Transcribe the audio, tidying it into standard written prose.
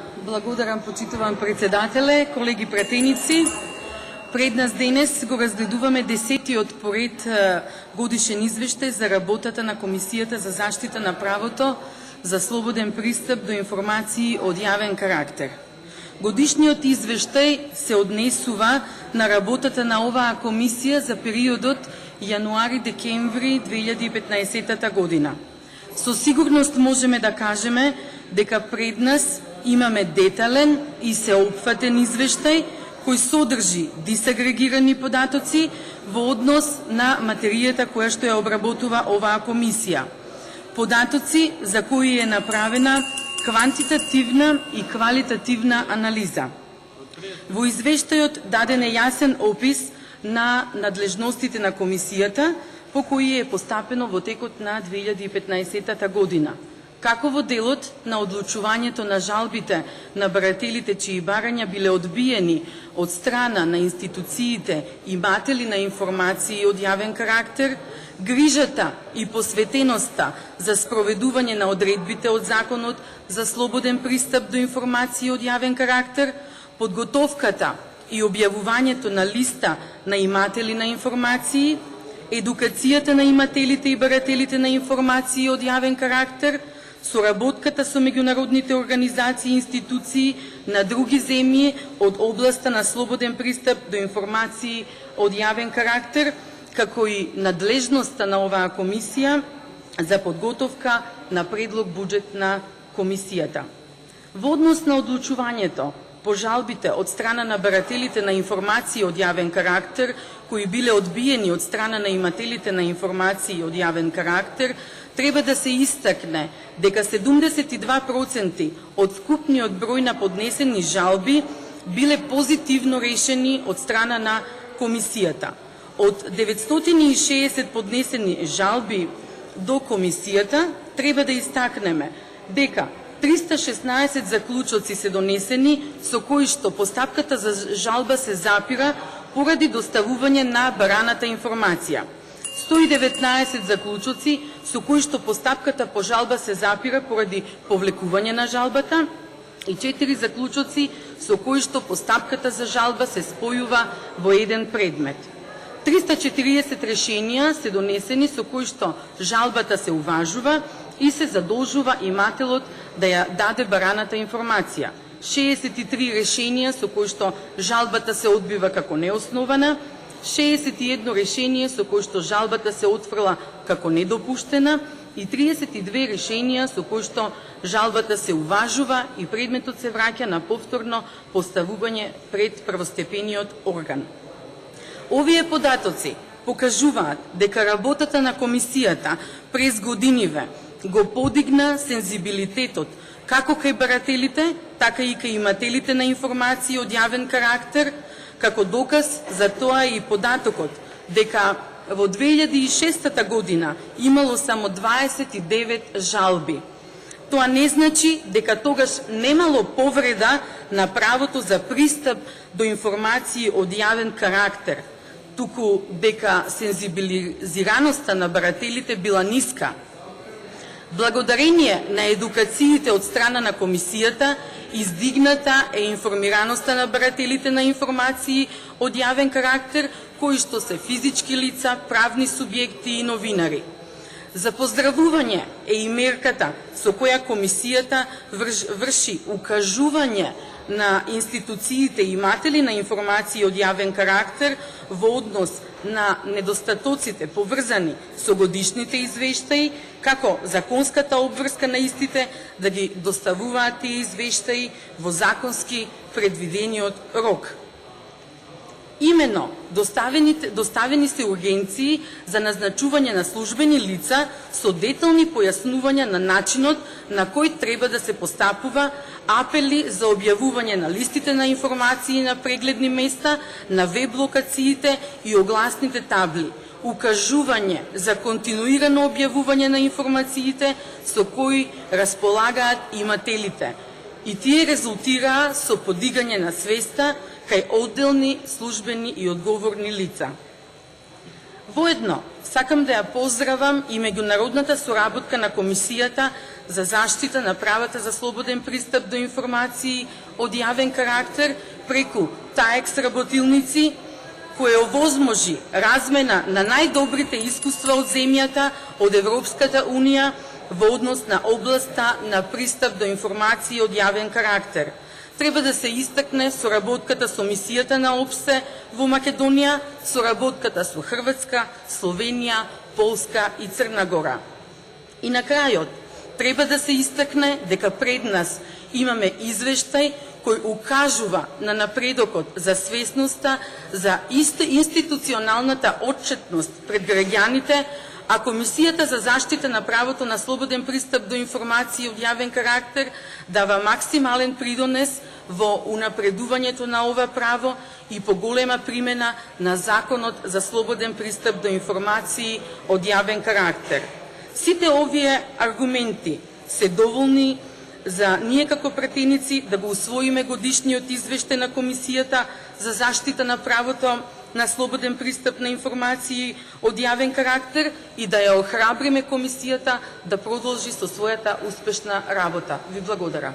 Благодарам, почитуван председателе, колеги пратеници. Пред нас денес го разгледуваме 10-тиот поред годишен извештај за работата на Комисијата за заштита на правото за слободен пристап до информации од јавен карактер. Годишниот извештај се однесува на работата на оваа комисија за периодот јануари-декември 2015 година. Со сигурност можеме да кажеме дека пред нас имаме детален и сеопфатен извештај кој содржи дисагрегирани податоци во однос на материјата која што ја обработува оваа комисија. Податоци за кои е направена квантитативна и квалитативна анализа. Во извештајот даден е јасен опис на надлежностите на комисијата по кои е постапено во текот на 2015 година, како во делот на одлучувањето на жалбите на барателите чии барања биле одбиени од страна на институциите иматели на информации од јавен карактер, грижата и посветеноста за спроведување на одредбите од Законот за слободен пристап до информации од јавен карактер, подготовката и објавувањето на листа на иматели на информации, едукацијата на имателите и барателите на информации од јавен карактер, соработката со меѓународните организации и институции на други земји од областа на слободен пристап до информации од јавен карактер, како и надлежноста на оваа комисија за подготовка на предлог буџет на комисијата. Во однос на одлучувањето по жалбите од страна на барателите на информации од јавен карактер, кои биле одбиени од страна на имателите на информации од јавен карактер, треба да се истакне дека 72% од вкупниот број на поднесени жалби биле позитивно решени од страна на комисијата. Од 960 поднесени жалби до комисијата треба да истакнеме дека 316 заклучоци се донесени со кои што постапката за жалба се запира поради доставување на бараната информација. 119 заклучоци со кои што постапката по жалба се запира поради повлекување на жалбата и 4 заклучоци со кои што постапката за жалба се спојува во еден предмет. 340 решенија се донесени со кои што жалбата се уважува и се задолжува имателот да ја даде бараната информација. 63 решенија со кои што жалбата се одбива како неоснована, 61 решение со кои што жалбата се отфрла како недопуштена и 32 решенија со кои што жалбата се уважува и предметот се враќа на повторно поставување пред првостепениот орган. Овие податоци покажуваат дека работата на комисијата през годиниве го подигна сензибилитетот како кај барателите, така и кај имателите на информации од јавен карактер. Како доказ за тоа е и податокот дека во 2006 година имало само 29 жалби. Тоа не значи дека тогаш немало повреда на правото за пристап до информации од јавен карактер, туку дека сензибилизираноста на барателите била ниска. Благодарение на едукациите од страна на комисијата, издигната е информираноста на барателите на информации од јавен карактер, кои што се физички лица, правни субјекти и новинари. За поздравување е и мерката со која комисијата врши укажување на институциите иматели на информации од јавен карактер во однос на недостатоците поврзани со годишните извештаи, како законската обврска на истите да ги доставуваат тие извештаи во законски предвидениот рок. Имено доставени се ургенции за назначување на службени лица со детални појаснувања на начинот на кој треба да се постапува, апели за објавување на листите на информации на прегледни места, на веб локациите и огласните табли, укажување за континуирано објавување на информациите со кои располагаат имателите. И тие резултираа со подигање на свеста кај одделни службени и одговорни лица. Воедно, сакам да ја поздравам и меѓународната соработка на Комисијата за заштита на правата за слободен пристап до информации од јавен карактер преку ТАЕКС работилници, кој овозможи размена на најдобрите искуства од земјата, од Европската Унија во однос на областа на пристап до информации од јавен карактер. Треба да се истакне соработката со мисијата на ОБСЕ во Македонија, соработката со Хрватска, Словенија, Полска и Црна Гора. И на крајот, треба да се истакне дека пред нас имаме извештај кој укажува на напредокот за свесноста за институционалната отчетност пред граѓаните, а Комисијата за заштита на правото на слободен пристап до информации од јавен карактер дава максимален придонес во унапредувањето на ова право и поголема примена на Законот за слободен пристап до информации од јавен карактер. Сите овие аргументи се доволни за ние како пратеници да го усвоиме годишниот извештај на Комисијата за заштита на правото на слободен пристап на информации од јавен карактер и да ја охрабриме Комисијата да продолжи со својата успешна работа. Ви благодарам.